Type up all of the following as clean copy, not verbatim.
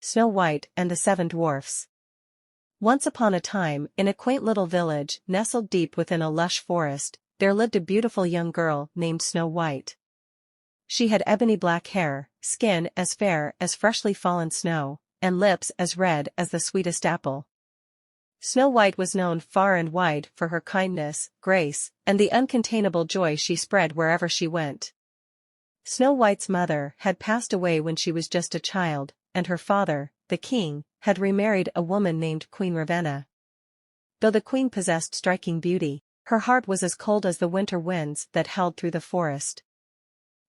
Snow White and the Seven Dwarfs. Once upon a time, in a quaint little village, nestled deep within a lush forest, there lived a beautiful young girl named Snow White. She had ebony black hair, skin as fair as freshly fallen snow, and lips as red as the sweetest apple. Snow White was known far and wide for her kindness, grace, and the uncontainable joy she spread wherever she went. Snow White's mother had passed away when she was just a child, and her father, the king, had remarried a woman named Queen Ravenna. Though the queen possessed striking beauty, her heart was as cold as the winter winds that howled through the forest.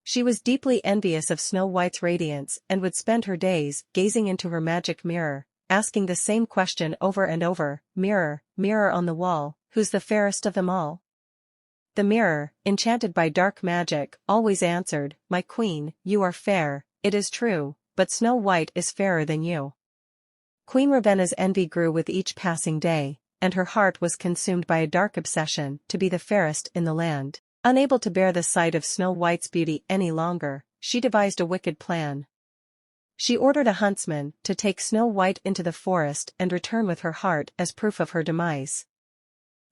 She was deeply envious of Snow White's radiance and would spend her days gazing into her magic mirror, asking the same question over and over, "Mirror, mirror on the wall, who's the fairest of them all?" The mirror, enchanted by dark magic, always answered, "My queen, you are fair, it is true, but Snow White is fairer than you." Queen Ravenna's envy grew with each passing day, and her heart was consumed by a dark obsession to be the fairest in the land. Unable to bear the sight of Snow White's beauty any longer, she devised a wicked plan. She ordered a huntsman to take Snow White into the forest and return with her heart as proof of her demise.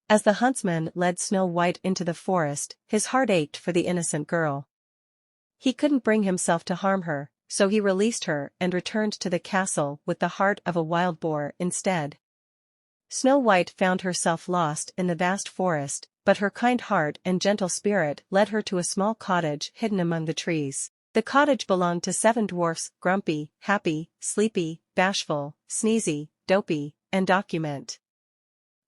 As the huntsman led Snow White into the forest, his heart ached for the innocent girl. He couldn't bring himself to harm her, so he released her and returned to the castle with the heart of a wild boar instead. Snow White found herself lost in the vast forest, but her kind heart and gentle spirit led her to a small cottage hidden among the trees. The cottage belonged to 7 dwarfs: Grumpy, Happy, Sleepy, Bashful, Sneezy, Dopey, and Document.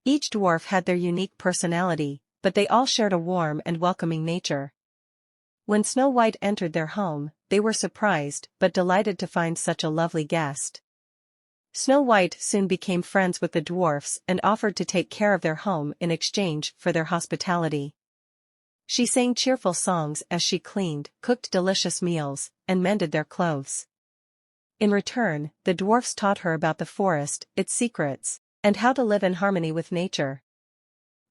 Each dwarf had their unique personality, but they all shared a warm and welcoming nature. When Snow White entered their home, they were surprised but delighted to find such a lovely guest. Snow White soon became friends with the dwarfs and offered to take care of their home in exchange for their hospitality. She sang cheerful songs as she cleaned, cooked delicious meals, and mended their clothes. In return, the dwarfs taught her about the forest, its secrets, and how to live in harmony with nature.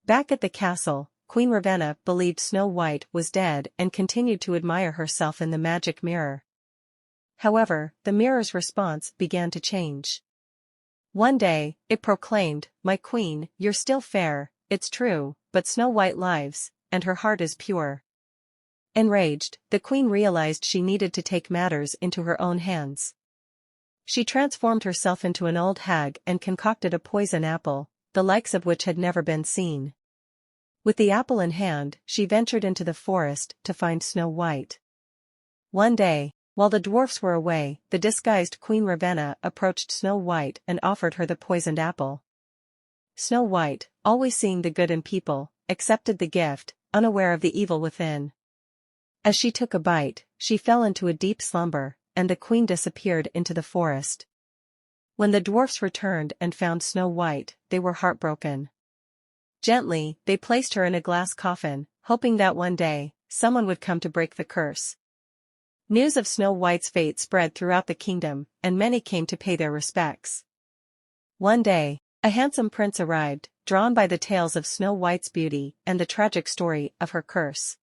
Back at the castle, Queen Ravenna believed Snow White was dead and continued to admire herself in the magic mirror. However, the mirror's response began to change. One day, it proclaimed, "My queen, you're still fair, it's true, but Snow White lives, and her heart is pure." Enraged, the queen realized she needed to take matters into her own hands. She transformed herself into an old hag and concocted a poison apple, the likes of which had never been seen. With the apple in hand, she ventured into the forest to find Snow White. One day, while the dwarfs were away, the disguised Queen Ravenna approached Snow White and offered her the poisoned apple. Snow White, always seeing the good in people, accepted the gift, unaware of the evil within. As she took a bite, she fell into a deep slumber, and the queen disappeared into the forest. When the dwarfs returned and found Snow White, they were heartbroken. Gently, they placed her in a glass coffin, hoping that one day, someone would come to break the curse. News of Snow White's fate spread throughout the kingdom, and many came to pay their respects. One day, a handsome prince arrived, drawn by the tales of Snow White's beauty and the tragic story of her curse.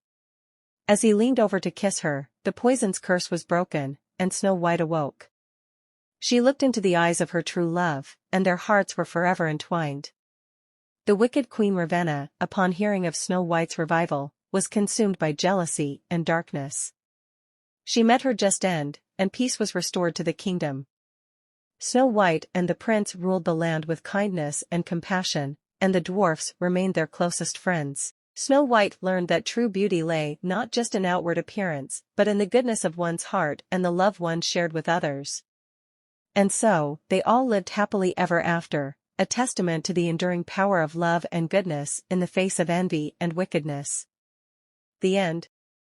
As he leaned over to kiss her, the poison's curse was broken, and Snow White awoke. She looked into the eyes of her true love, and their hearts were forever entwined. The wicked Queen Ravenna, upon hearing of Snow White's revival, was consumed by jealousy and darkness. She met her just end, and peace was restored to the kingdom. Snow White and the prince ruled the land with kindness and compassion, and the dwarfs remained their closest friends. Snow White learned that true beauty lay not just in outward appearance, but in the goodness of one's heart and the love one shared with others. And so, they all lived happily ever after, a testament to the enduring power of love and goodness in the face of envy and wickedness. The end.